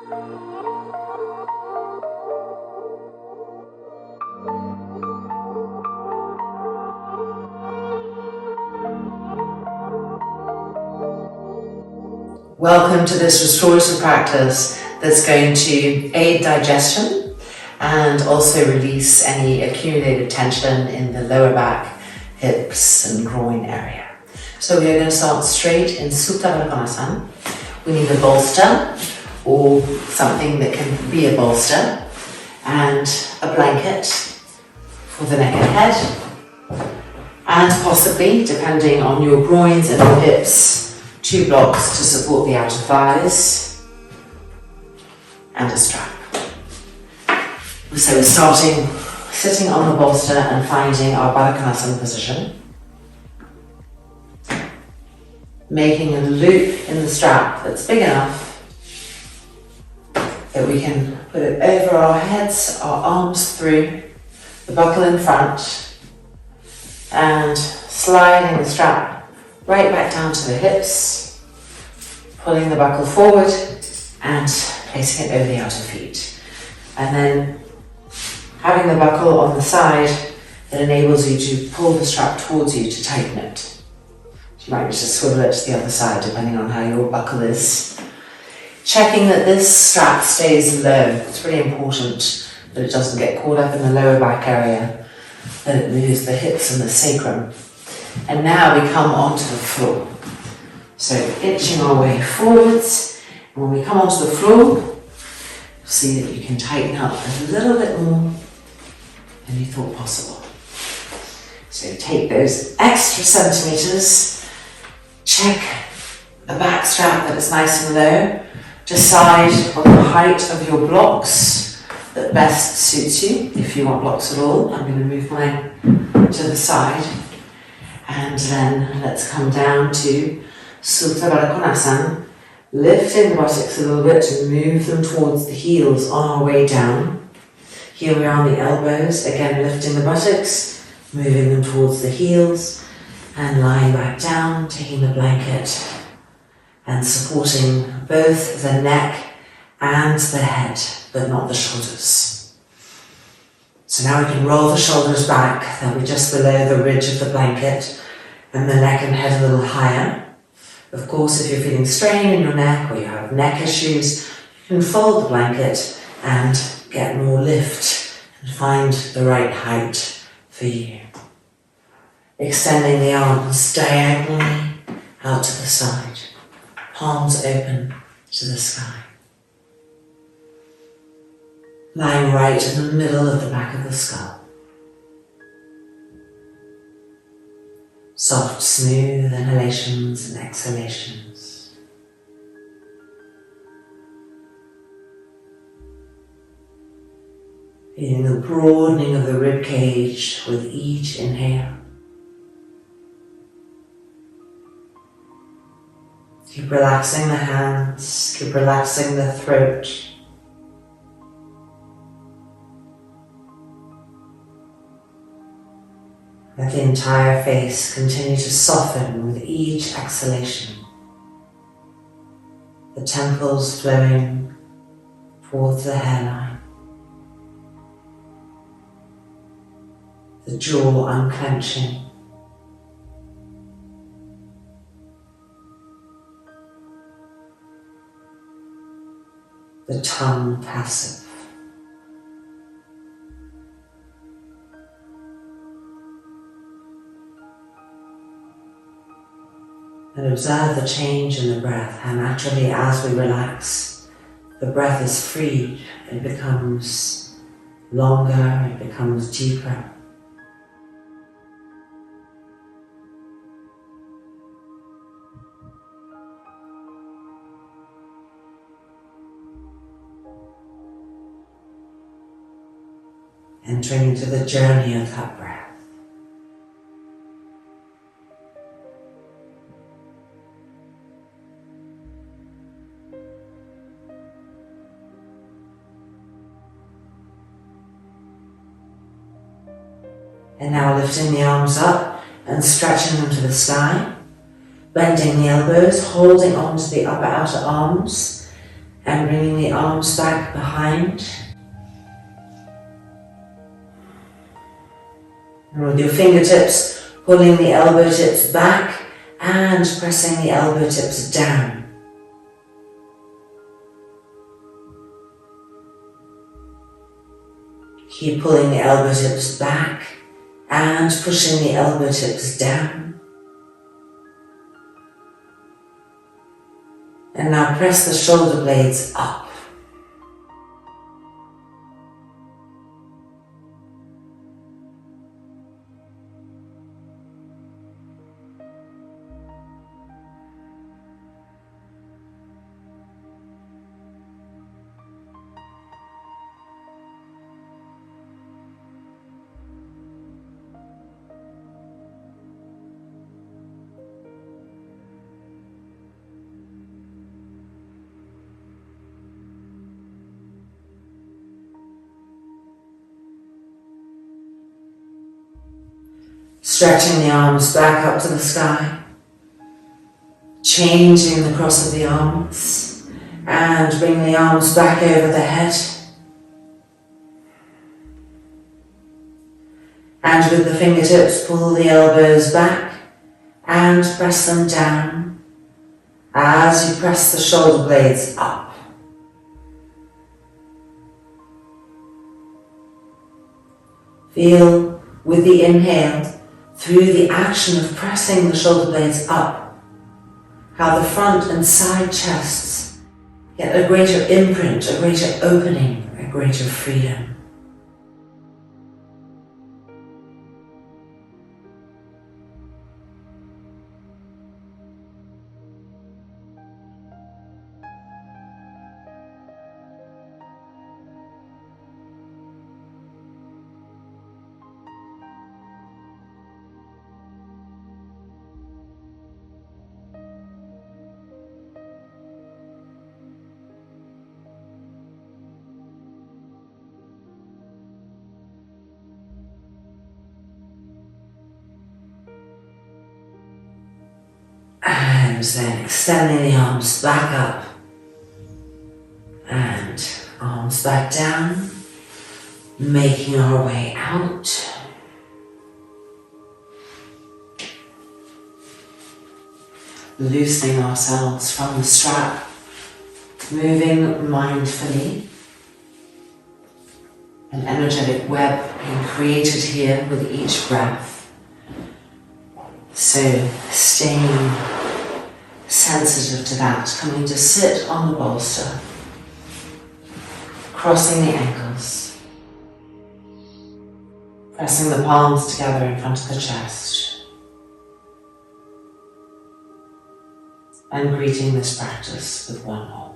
Welcome to this restorative practice that's going to aid digestion and also release any accumulated tension in the lower back, hips and groin area. So we are going to start straight in Supta Baddha Konasana. We need a bolster or something that can be a bolster and a blanket for the neck and head, and possibly, depending on your groins and your hips, 2 blocks to support the outer thighs and a strap. So we're starting sitting on the bolster and finding our Baddha Konasana position. Making a loop in the strap that's big enough that we can put it over our heads, our arms through, the buckle in front, and sliding the strap right back down to the hips, pulling the buckle forward and placing it over the outer feet. And then having the buckle on the side that enables you to pull the strap towards you to tighten it. You might just swivel it to the other side depending on how your buckle is. Checking that this strap stays low. It's really important that it doesn't get caught up in the lower back area, that it moves the hips and the sacrum. And now we come onto the floor. So inching our way forwards, and when we come onto the floor, see that you can tighten up a little bit more than you thought possible. So take those extra centimeters, check the back strap that is nice and low, decide on the height of your blocks that best suits you, if you want blocks at all. I'm going to move mine to the side. And then let's come down to Supta Baddha Konasana, lifting the buttocks a little bit to move them towards the heels on our way down. Here we are on the elbows, again lifting the buttocks, moving them towards the heels, and lying back down, taking the blanket and supporting both the neck and the head, but not the shoulders. So now we can roll the shoulders back, they'll be just below the ridge of the blanket, and the neck and head a little higher. Of course, if you're feeling strain in your neck or you have neck issues, you can fold the blanket and get more lift and find the right height for you. Extending the arms diagonally out to the side, palms open to the sky. Lying right in the middle of the back of the skull. Soft, smooth inhalations and exhalations. Feeling the broadening of the rib cage with each inhale. Keep relaxing the hands, keep relaxing the throat. Let the entire face continue to soften with each exhalation. The temples flowing towards the hairline. The jaw unclenching. The tongue passive. And observe the change in the breath, how naturally as we relax, the breath is freed, it becomes longer, it becomes deeper. Entering into the journey of that breath. And now lifting the arms up and stretching them to the sky, bending the elbows, holding on to the upper outer arms, And bringing the arms back behind. And with your fingertips, pulling the elbow tips back and pressing the elbow tips down. Keep pulling the elbow tips back and pushing the elbow tips down. And now press the shoulder blades up. Stretching the arms back up to the sky, changing the cross of the arms, and bring the arms back over the head. And with the fingertips, pull the elbows back and press them down as you press the shoulder blades up. Feel with the inhale, through the action of pressing the shoulder blades up, how the front and side chests get a greater imprint, a greater opening, a greater freedom. And then extending the arms back up and arms back down, making our way out. Loosening ourselves from the strap, moving mindfully. An energetic web being created here with each breath. So staying sensitive to that, coming to sit on the bolster, crossing the ankles, pressing the palms together in front of the chest, and greeting this practice with one more.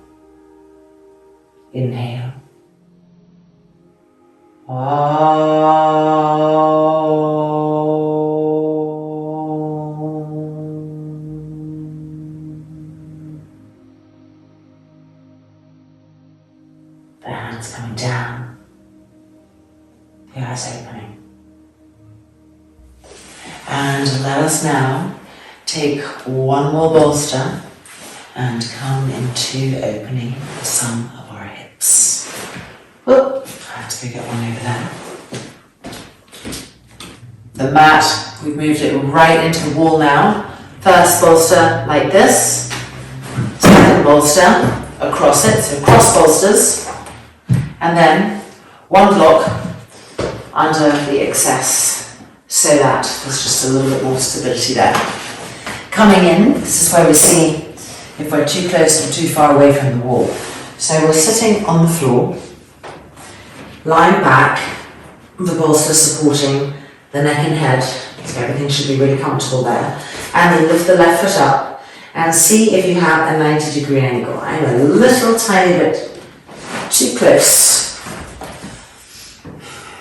Inhale. The hands coming down, the eyes opening. And let us now take one more bolster and come into opening some of our hips. Whoop, I have to go get one over there. The mat, we've moved it right into the wall now. First bolster like this, second bolster across it, so cross bolsters, and then one block under the excess so that there's just a little bit more stability there. Coming in, this is where we see if we're too close or too far away from the wall. So we're sitting on the floor, lying back, the bolster supporting the neck and head, so everything should be really comfortable there. And then lift the left foot up and see if you have a 90-degree angle. I'm a little tiny bit too close.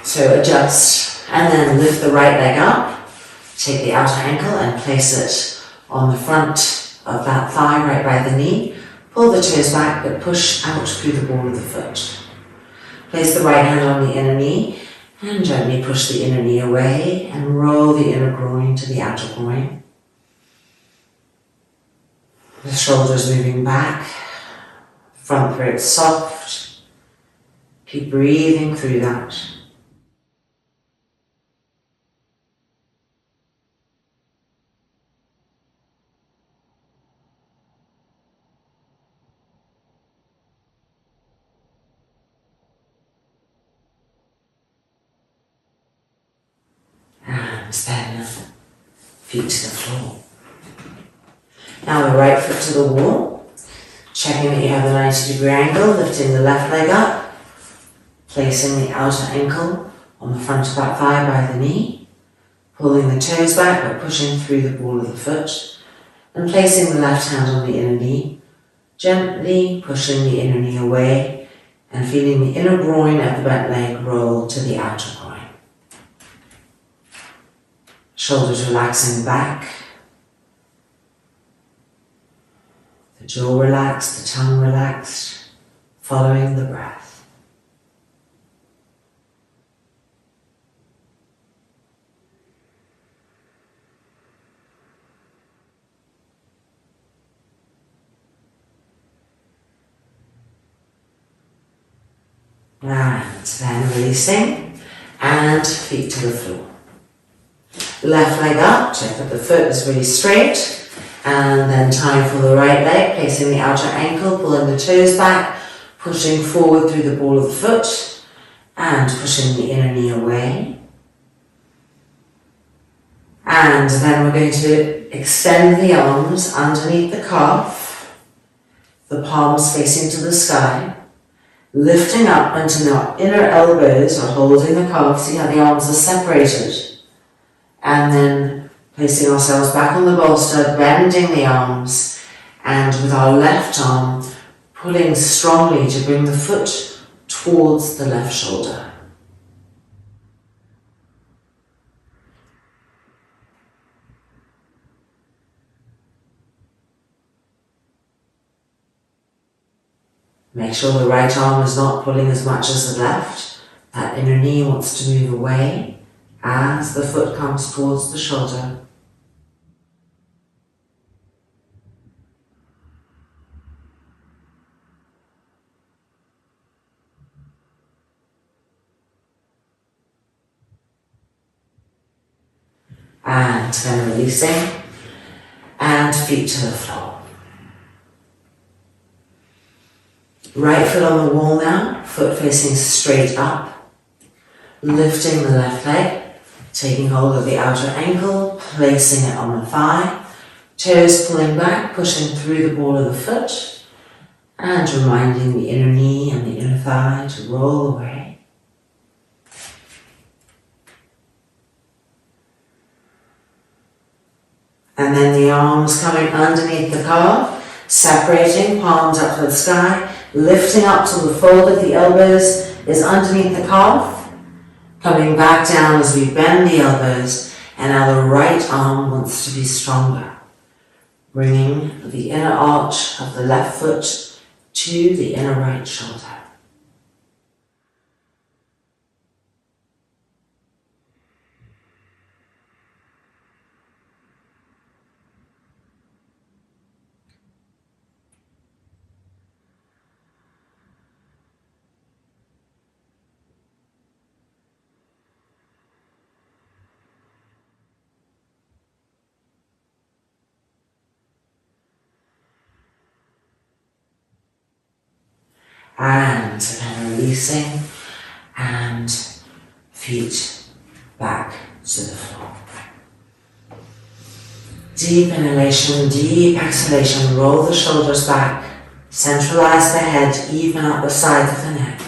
So adjust and then lift the right leg up, take the outer ankle and place it on the front of that thigh right by the knee. Pull the toes back but push out through the ball of the foot. Place the right hand on the inner knee and gently push the inner knee away and roll the inner groin to the outer groin. The shoulders moving back, front throat soft. Keep breathing through that. And then feet to the floor. Now the right foot to the wall, checking that you have the 90-degree angle, lifting the left leg up, placing the outer ankle on the front of that thigh by the knee, pulling the toes back but pushing through the ball of the foot, and placing the left hand on the inner knee, gently pushing the inner knee away and feeling the inner groin of the bent leg roll to the outer groin. Shoulders relaxing back, the jaw relaxed, the tongue relaxed, following the breath. And then releasing, and feet to the floor. Left leg up, check that the foot is really straight, and then time for the right leg, placing the outer ankle, pulling the toes back, pushing forward through the ball of the foot, and pushing the inner knee away. And then we're going to extend the arms underneath the calf, the palms facing to the sky, lifting up until our inner elbows are holding the calf. See how the arms are separated. And then placing ourselves back on the bolster, bending the arms, and with our left arm pulling strongly to bring the foot towards the left shoulder. Make sure the right arm is not pulling as much as the left. That inner knee wants to move away as the foot comes towards the shoulder. And then releasing, and feet to the floor. Right foot on the wall now, foot facing straight up, lifting the left leg, taking hold of the outer ankle, placing it on the thigh, toes pulling back, pushing through the ball of the foot, and reminding the inner knee and the inner thigh to roll away. And then the arms coming underneath the calf, separating, palms up to the sky, lifting up till the fold of the elbows is underneath the calf, coming back down as we bend the elbows, and now the right arm wants to be stronger, bringing the inner arch of the left foot to the inner right shoulder. And then releasing, and feet back to the floor. Deep inhalation, deep exhalation, roll the shoulders back, centralize the head, even up the side of the neck.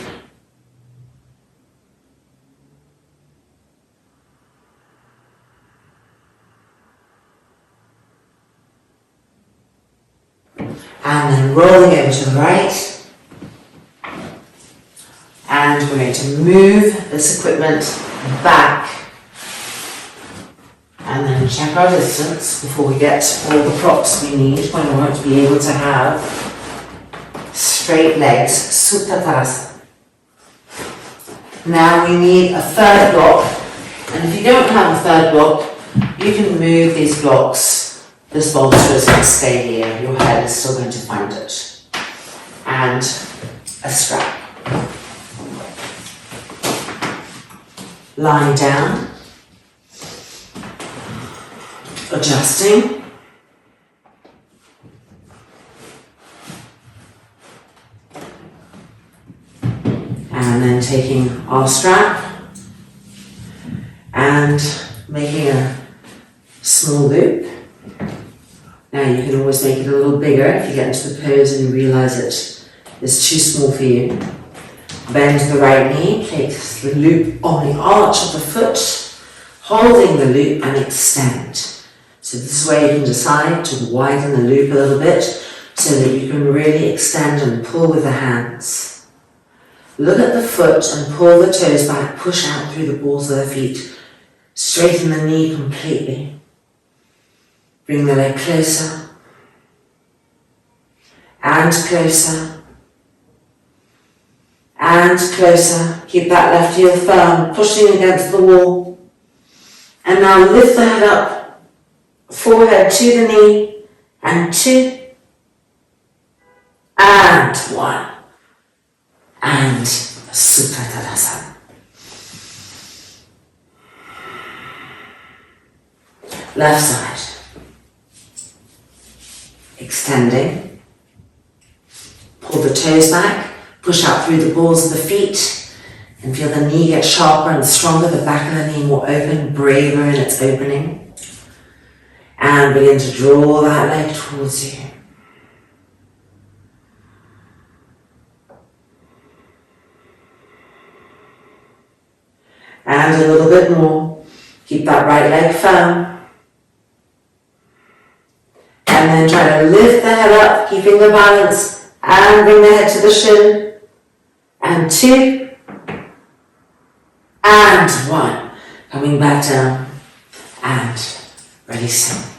And then rolling over to the right. And we're going to move this equipment back and then check our distance before we get all the props we need when we want to be able to have straight legs, Supta Tadasana. Now we need a third block, and if you don't have a third block, you can move these blocks. This bolster is going to stay here, your head is still going to find it. and a strap. Lying down, adjusting, and then taking our strap and making a small loop. Now you can always make it a little bigger if you get into the pose and you realise it is too small for you. Bend the right knee, place the loop on the arch of the foot, holding the loop and extend. So this is where you can decide to widen the loop a little bit so that you can really extend and pull with the hands. Look at the foot and pull the toes back, push out through the balls of the feet. Straighten the knee completely. Bring the leg closer and closer and closer. Keep that left heel firm, pushing against the wall. And now lift the head up, forehead to the knee, and 2, and 1, and Supta Tadasana. Left side. Extending. Pull the toes back. Push out through the balls of the feet. And feel the knee get sharper and stronger. The back of the knee more open, braver in its opening. And begin to draw that leg towards you. And a little bit more. Keep that right leg firm. And then try to lift the head up, keeping the balance, and bring the head to the shin. And 2, and 1. Coming back down, and releasing.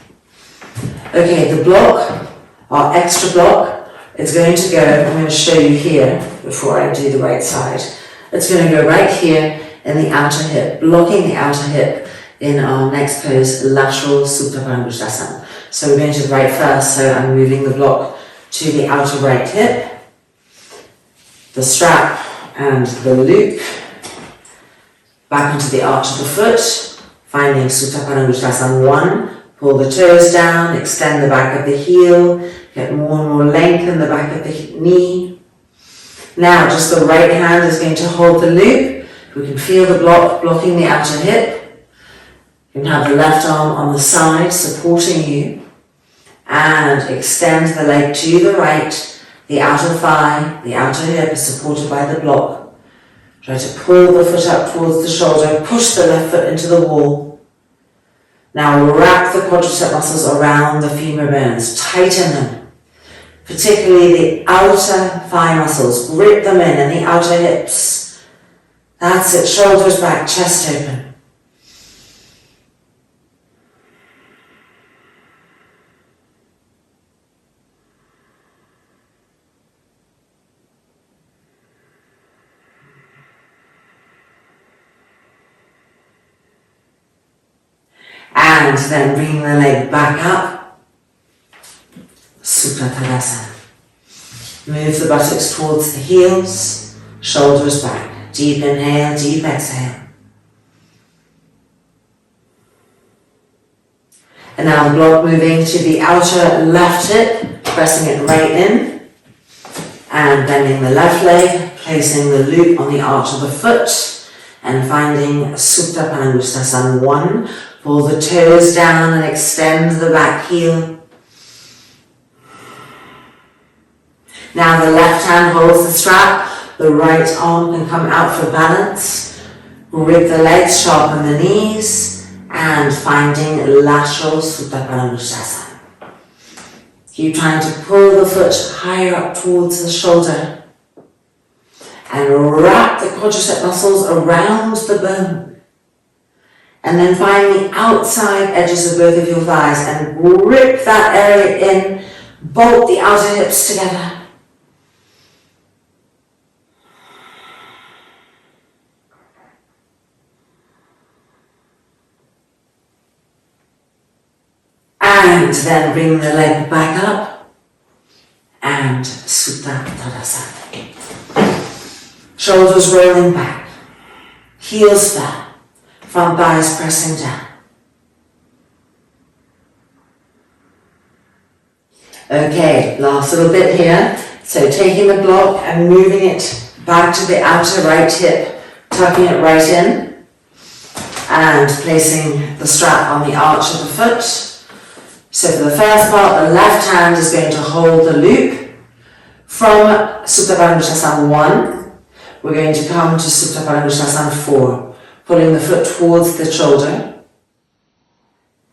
Okay, the block, our extra block, is going to go, I'm going to show you here before I do the right side. It's going to go right here in the outer hip, blocking the outer hip in our next pose, lateral Supta Parangusthasana. So we're going to the right first, so I'm moving the block to the outer right hip, the strap and the loop, back into the arch of the foot, finding Supta Parangusthasana 1, pull the toes down, extend the back of the heel, get more and more length in the back of the knee. Now just the right hand is going to hold the loop. We can feel the block blocking the outer hip. You can have the left arm on the side supporting you and extend the leg to the right, the outer thigh, the outer hip is supported by the block. Try to pull the foot up towards the shoulder, push the left foot into the wall. Now wrap the quadricep muscles around the femur bones, tighten them, particularly the outer thigh muscles, grip them in and the outer hips. That's it, shoulders back, chest open. And then bring the leg back up, Supta Tadasana. Move the buttocks towards the heels, shoulders back. Deep inhale, deep exhale. And now the block moving to the outer left hip, pressing it right in. And bending the left leg, placing the loop on the arch of the foot, and finding Supta Parangusthasana 1. Pull the toes down and extend the back heel. Now the left hand holds the strap, the right arm can come out for balance. Grip the legs, sharpen the knees, and finding lateral Supta Parangusthasana. Keep trying to pull the foot higher up towards the shoulder. And wrap the quadricep muscles around the bone. And then find the outside edges of both of your thighs and grip that area in, bolt the outer hips together. And then bring the leg back up and Supta Tadasana. Shoulders rolling back, heels flat, front thighs pressing down. Okay, last little bit here. So taking the block and moving it back to the outer right hip, tucking it right in, and placing the strap on the arch of the foot. So for the first part, the left hand is going to hold the loop. From Supta Padangusthasana 1, we're going to come to Supta Padangusthasana 4, pulling the foot towards the shoulder,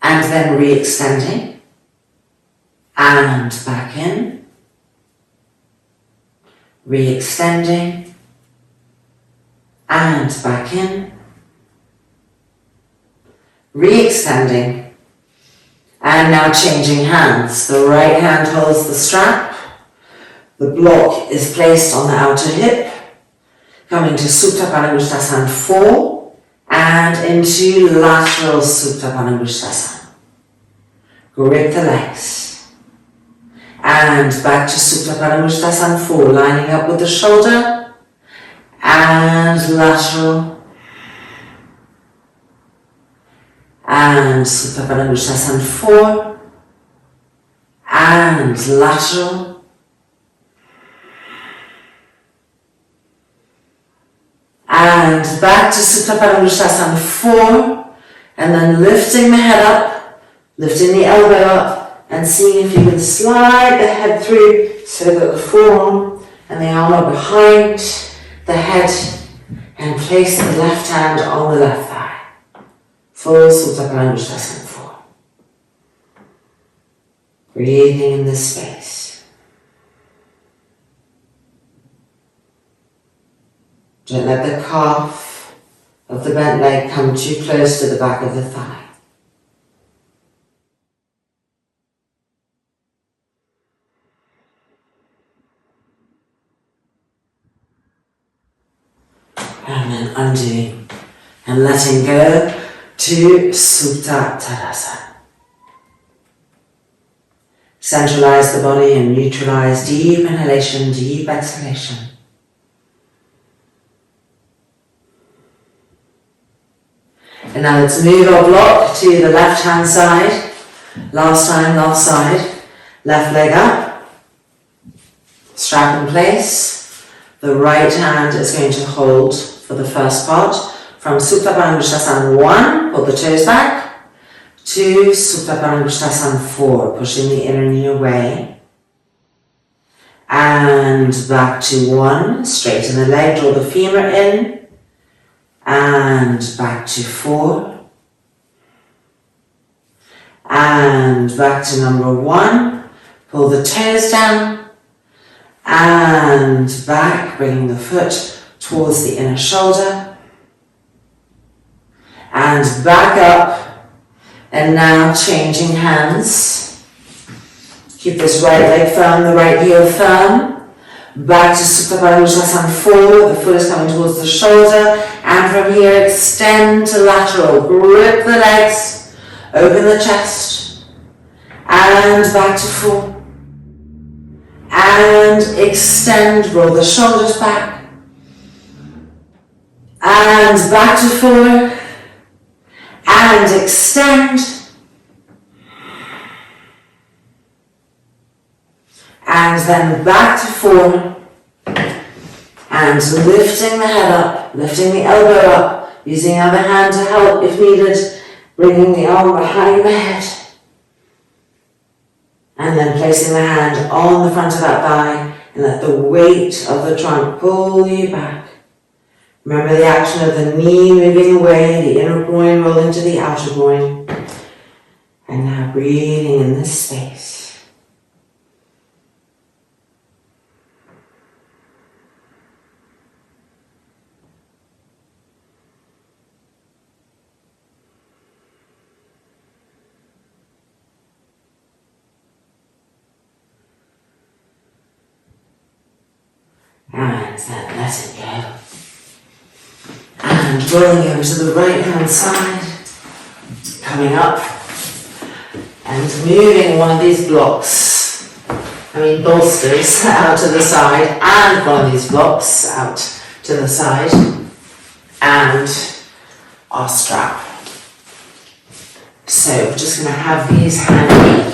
and then re-extending, and back in, re-extending, and back in, re-extending, and now changing hands. The right hand holds the strap, the block is placed on the outer hip, coming to Supta Padangusthasana 4, and into lateral Supta Padangusthasana. Grip the legs, and back to Supta Padangusthasana 4, lining up with the shoulder, and lateral, and Supta Padangusthasana 4, and lateral, and back to Supta Padangusthasana 4, and then lifting the head up, lifting the elbow up, and seeing if you can slide the head through so that the forearm and the arm are behind the head, and place the left hand on the left thigh. Full Supta Padangusthasana 4. Breathing in this space. Don't let the calf of the bent leg come too close to the back of the thigh. And then undoing and letting go to Supta Tadasana. Centralize the body and neutralize deep inhalation, deep exhalation. And now let's move our block to the left hand side. Last time, last side. Left leg up. Strap in place. The right hand is going to hold for the first part. From Supta Padangusthasana 1, pull the toes back, to Supta Padangusthasana 4, pushing the inner knee away. And back to 1, straighten the leg, draw the femur in. And back to 4, and back to number 1, pull the toes down, and back, bringing the foot towards the inner shoulder, and back up, and now changing hands. Keep this right leg firm, the right heel firm. Back to Supta Padangusthasana 4, the foot is coming towards the shoulder, and from here extend to lateral, grip the legs, open the chest, and back to 4, and extend, roll the shoulders back, and back to 4, and extend, and then back to 4, and lifting the head up, lifting the elbow up, using the other hand to help if needed, bringing the arm behind the head, and then placing the hand on the front of that thigh, and let the weight of the trunk pull you back. Remember the action of the knee moving away, the inner groin rolling to the outer groin, and now breathing in this space. And then let it go. And rolling over to the right hand side, coming up, and moving one of these bolsters out to the side, and one of these blocks out to the side, and our strap. So we're just going to have these handy.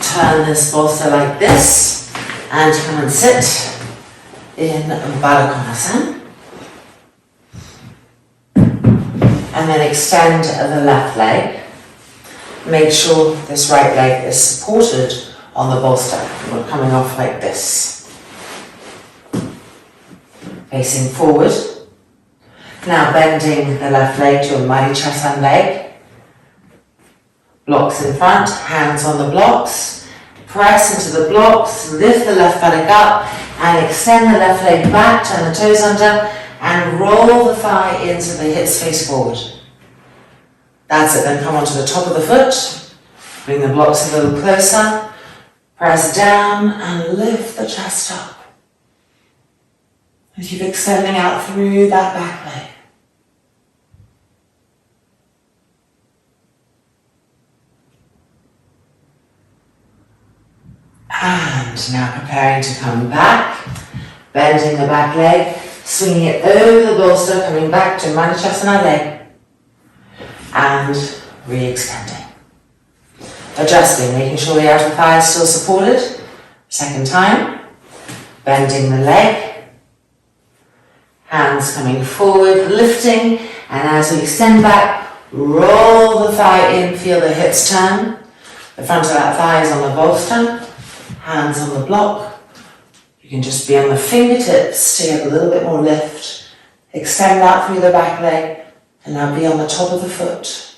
Turn this bolster like this and come and sit in Baddha. And then extend the left leg. Make sure this right leg is supported on the bolster. We're coming off like this. Facing forward. Now bending the left leg to a Madhya leg. Blocks in front, hands on the blocks. Press into the blocks, lift the left buttock up and extend the left leg back, turn the toes under and roll the thigh in so the hips face forward. That's it, then come onto the top of the foot, bring the blocks a little closer, press down and lift the chest up. And keep extending out through that back leg. And now preparing to come back, bending the back leg, swinging it over the bolster, coming back to Madhya leg, and re-extending. Adjusting, making sure the outer thigh is still supported. Second time, bending the leg, hands coming forward, lifting, and as we extend back, roll the thigh in, feel the hips turn. The front of that thigh is on the bolster. Hands on the block. You can just be on the fingertips to get a little bit more lift. Extend out through the back leg and now be on the top of the foot.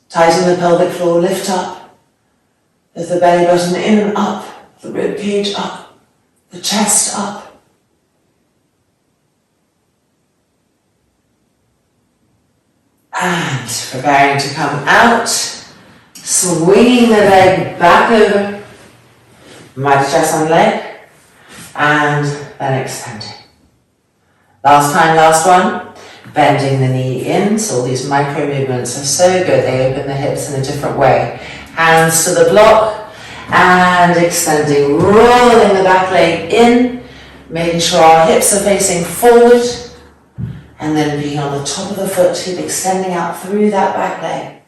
Tighten the pelvic floor, lift up. Lift the belly button in and up, the rib cage up, the chest up. And preparing to come out. Swinging the leg back over, Madhya leg, and then extending. Last time, last one, bending the knee in, so all these micro movements are so good, they open the hips in a different way. Hands to the block, and extending, rolling the back leg in, making sure our hips are facing forward, and then being on the top of the foot, keep extending out through that back leg.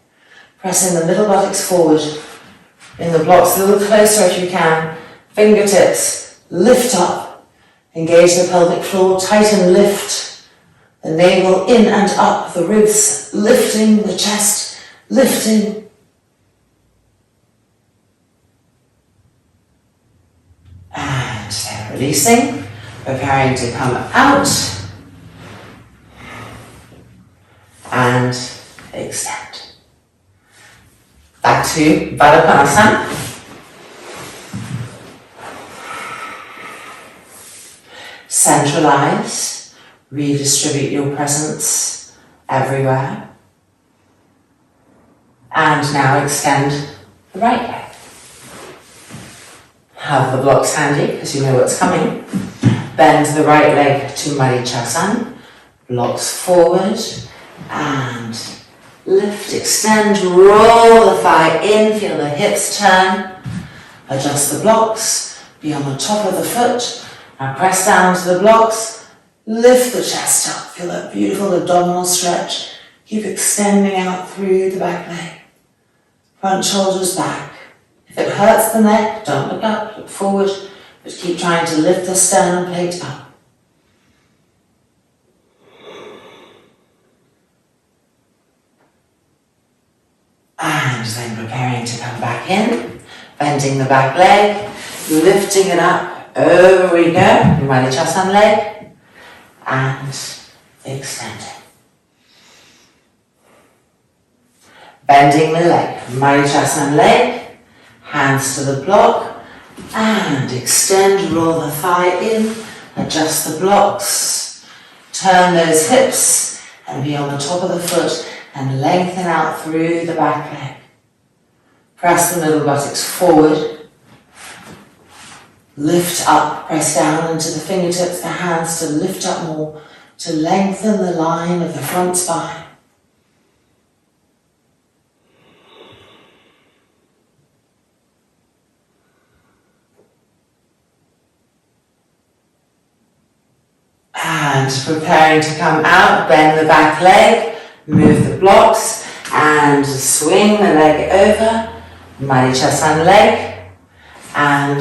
Pressing the middle buttocks forward, in the blocks a little closer if you can. Fingertips, lift up, engage the pelvic floor, tighten, lift. The navel in and up, the ribs lifting, the chest lifting. And then releasing, preparing to come out. And extend. Back to Baddha. Centralize, redistribute your presence everywhere. And now extend the right leg. Have the blocks handy because you know what's coming. Bend the right leg to Madhya, blocks forward and lift, extend, roll the thigh in, feel the hips turn, adjust the blocks, be on the top of the foot, now press down to the blocks, lift the chest up, feel that beautiful abdominal stretch, keep extending out through the back leg, front shoulders back. If it hurts the neck, don't look up, look forward, but keep trying to lift the sternum plate up. And then preparing to come back in, bending the back leg, lifting it up, over we go, Madhya leg, and extending. Bending the leg, Madhya leg, hands to the block, and extend, roll the thigh in, adjust the blocks, turn those hips, and be on the top of the foot, and lengthen out through the back leg. Press the middle buttocks forward. Lift up, press down into the fingertips, the hands to lift up more, to lengthen the line of the front spine. And preparing to come out, bend the back leg, move the blocks, and swing the leg over, Marichasan leg, and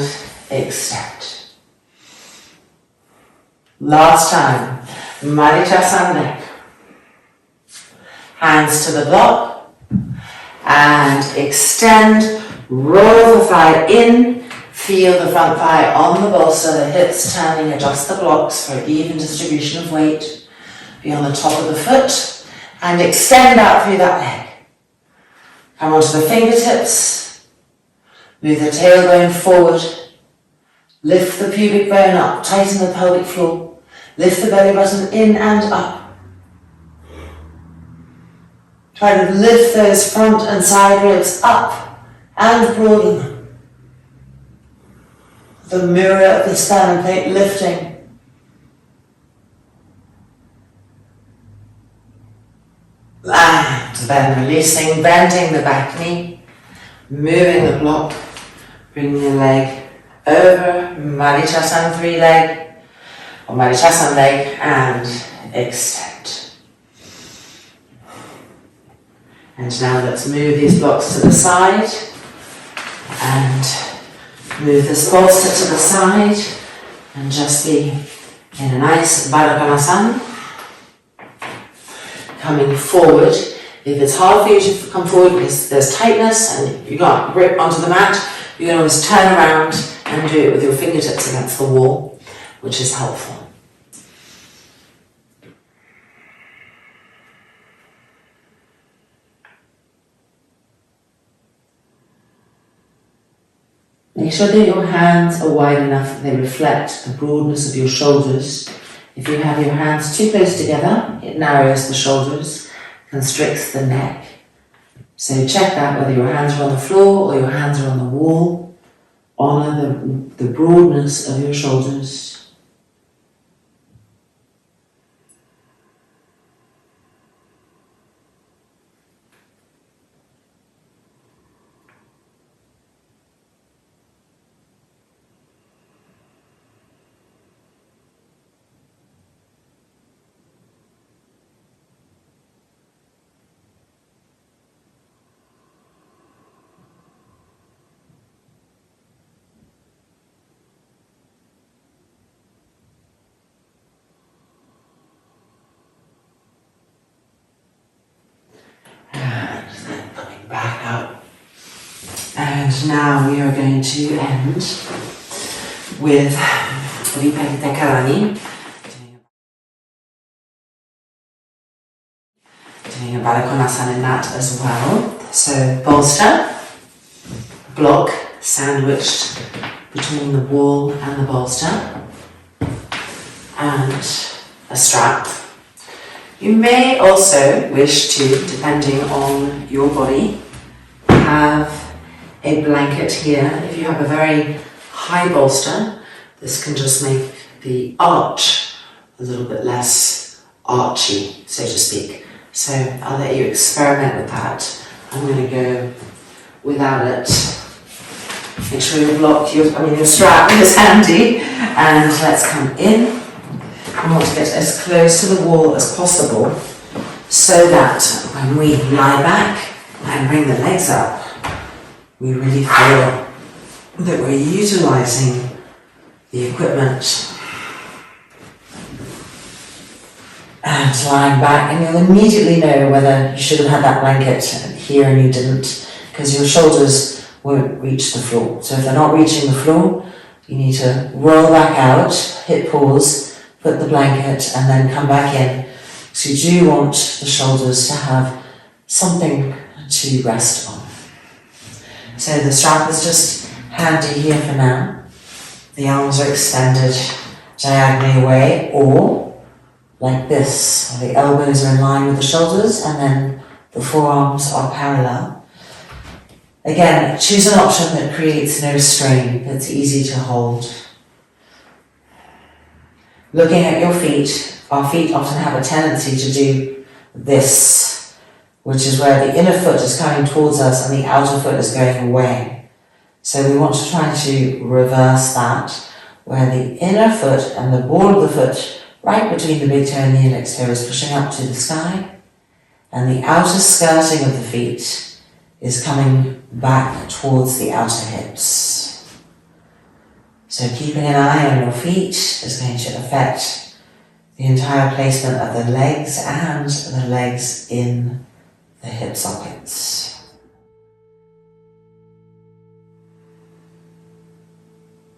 extend. Last time, Marichasan leg. Hands to the block, and extend, roll the thigh in, feel the front thigh on the bolster, the hips turning, adjust the blocks for even distribution of weight. Be on the top of the foot and extend out through that leg. Come onto the fingertips, move the tailbone forward, lift the pubic bone up, tighten the pelvic floor, lift the belly button in and up. Try to lift those front and side ribs up and broaden them. The mirror of the sternum plate lifting. And then releasing, bending the back knee, moving the block, bringing the leg over, Marichasan 3 leg, or Marichasan leg, and extend. And now let's move these blocks to the side, and move this bolster to the side and just be in a nice Baddha Konasana. Coming forward. If it's hard for you to come forward because there's tightness and you can't grip onto the mat, you can always turn around and do it with your fingertips against the wall, which is helpful. Make sure that your hands are wide enough that they reflect the broadness of your shoulders. If you have your hands too close together, it narrows the shoulders, constricts the neck. So check that whether your hands are on the floor or your hands are on the wall. Honour the broadness of your shoulders. Back up. And now we are going to end with Viparita Karani, doing a Baddha Konasana in that as well. So bolster, block sandwiched between the wall and the bolster, and a strap. You may also wish to, depending on your body, have a blanket here. If you have a very high bolster, this can just make the arch a little bit less archy, so to speak. So I'll let you experiment with that. I'm going to go without it. Make sure your strap is handy, and let's come in. I want to get as close to the wall as possible so that when we lie back and bring the legs up, we really feel that we're utilising the equipment. And lying back, and you'll immediately know whether you should have had that blanket here and you didn't, because your shoulders won't reach the floor. So if they're not reaching the floor, you need to roll back out, hit pause, put the blanket, and then come back in. So you do want the shoulders to have something to rest on. So the strap is just handy here for now. The arms are extended diagonally away, or like this. The elbows are in line with the shoulders, and then the forearms are parallel. Again, choose an option that creates no strain, that's easy to hold. Looking at your feet, our feet often have a tendency to do this, which is where the inner foot is coming towards us and the outer foot is going away. So we want to try to reverse that, where the inner foot and the ball of the foot right between the big toe and the index toe is pushing up to the sky, and the outer skirting of the feet is coming back towards the outer hips. So keeping an eye on your feet is going to affect the entire placement of the legs and the legs in the hip sockets.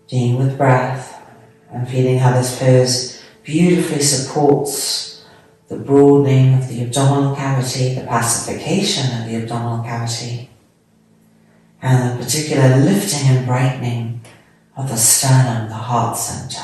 Being with breath and feeling how this pose beautifully supports the broadening of the abdominal cavity, the pacification of the abdominal cavity, and the particular lifting and brightening of the sternum, the heart center.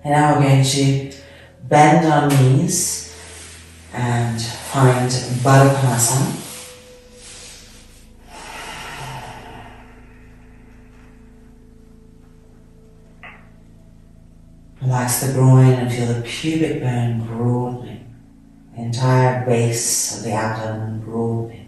And now we're going to bend our knees and find Baddha Konasana. Relax the groin and feel the pubic bone broadening, the entire base of the abdomen broadening.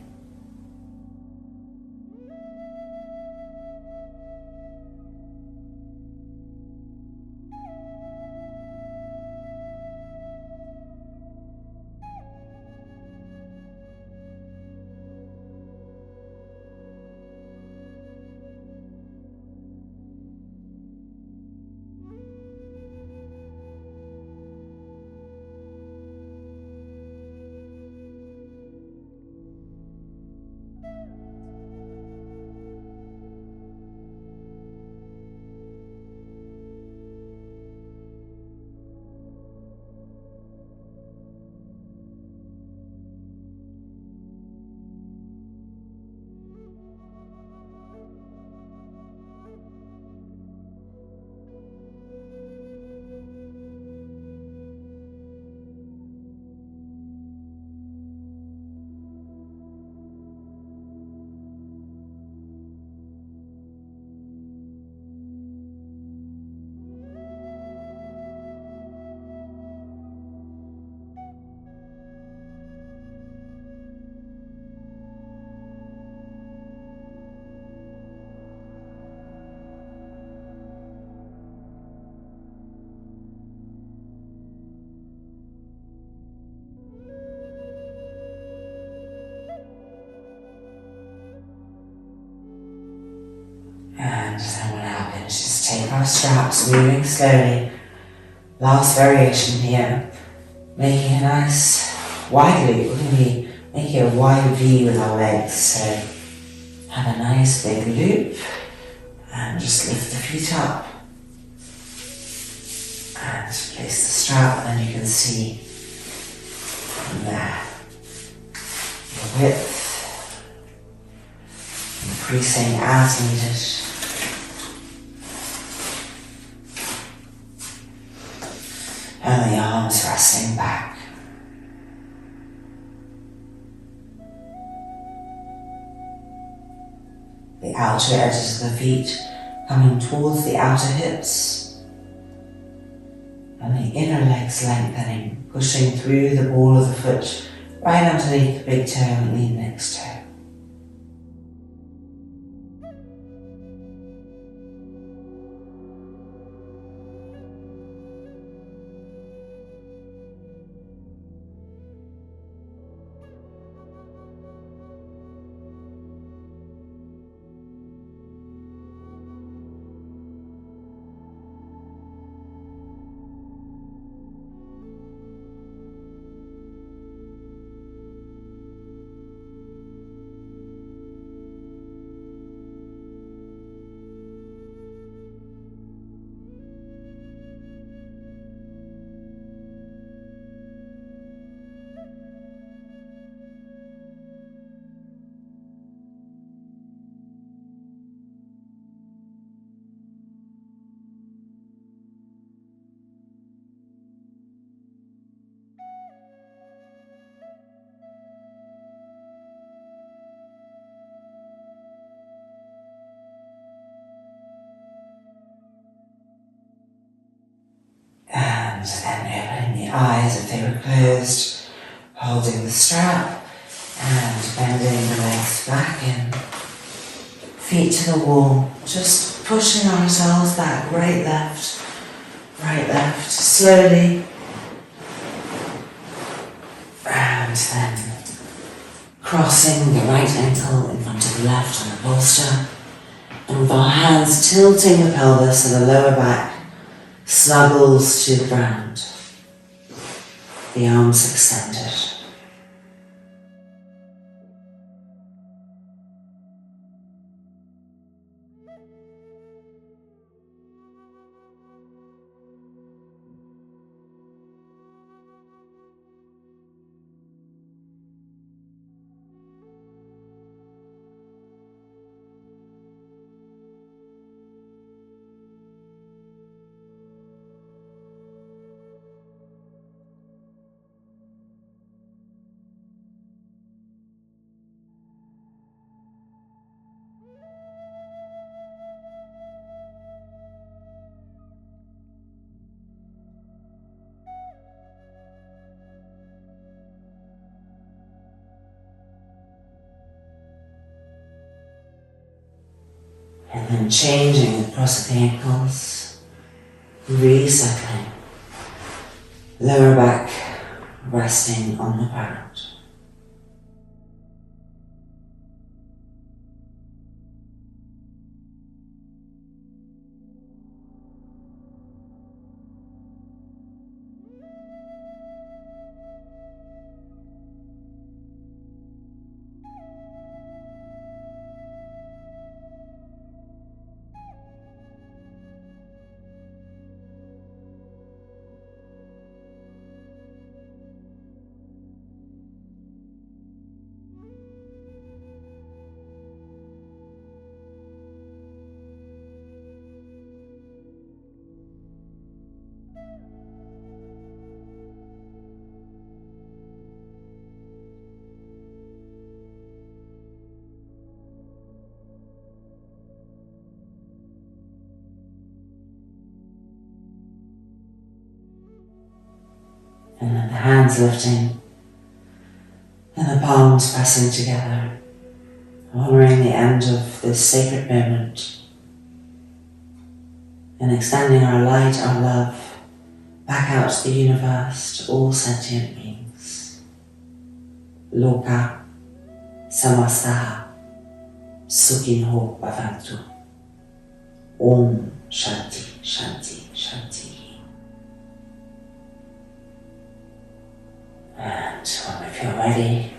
And then we're now going to just take our straps, moving slowly. Last variation here, making a nice wide loop. We're going to be making a wide V with our legs. So have a nice big loop and just lift the feet up and place the strap, and then you can see from there your width, increasing as needed. And the arms resting back. The outer edges of the feet coming towards the outer hips. And the inner legs lengthening, pushing through the ball of the foot right underneath the big toe and the index toe. And then opening the eyes if they were closed, holding the strap and bending the legs back in. Feet to the wall, just pushing ourselves back, right, left, slowly. And then crossing the right ankle in front of the left on the bolster. And with our hands tilting the pelvis and the lower back snuggles to the ground, the arms extended. And then changing across the ankles, resettling, lower back resting on the ground. And then the hands lifting and the palms pressing together, honouring the end of this sacred moment and extending our light, our love, back out to the universe, to all sentient beings. Loka Samastaha Sukhinho Bhavantu. Om Shanti Shanti Shanti. And when we feel ready,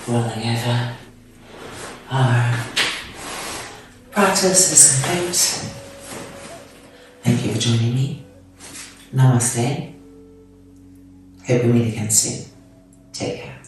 rolling over, our practice is complete. Thank you for joining me. Namaste. Hope we meet again soon. Take care.